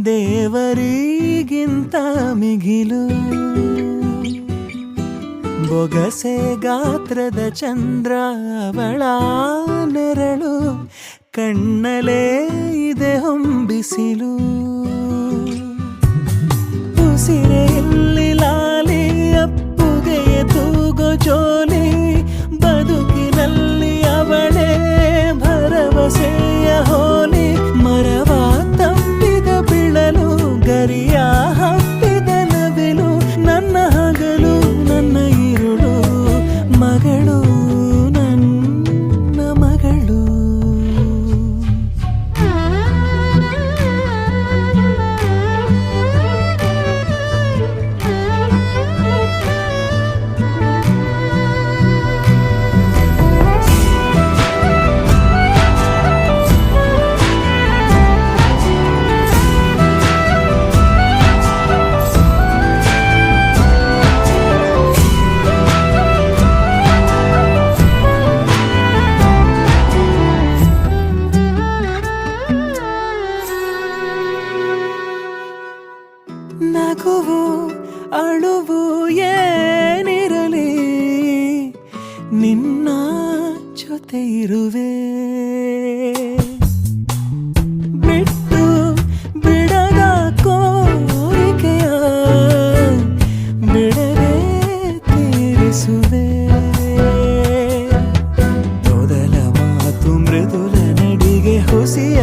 ದೇವರಿಗಿಂತ ಮಿಗಿಲು ಬೊಗಸೆ ಗಾತ್ರದ ಚಂದ್ರ ಅವಳ ನೆರಳು ಕಣ್ಣಲೇ ಇದೆ ಹೊಂಬಿಸಿಲು ಉಸಿರೆಯಲ್ಲಿ ಲಾಲಿ ಅಪ್ಪುಗೆಯ ತೂಗೋ ಜೋಲಿ ಬದುಕಿನಲ್ಲಿ ಅವಳೇ ಭರವಸೆಯ ಹೋಲಿ ಮರವ ತಪ್ಪಿದ ಬಿಳಲು ಗರಿಯ ಹಬ್ಬಿದ ನವಿಲು ನನ್ನ ಹಗಲು ನನ್ನ ಇರುಳು ಮಗಳು ನನ್ನ ಮಗಳು ನಗುವು ಅಳುವು ಏನಿರಲಿ ನಿನ್ನ ಜೊತೆ ಇರುವೆ ಬಿಟ್ಟು ಬಿಡದ ಕೋರಿಕೆಯ ಬಿಡದೆ ತೀರಿಸುವೆ ಮೊದಲ ಮಾತು ಮೃದುಲ ನಡಿಗೆ ಹುಸಿಯ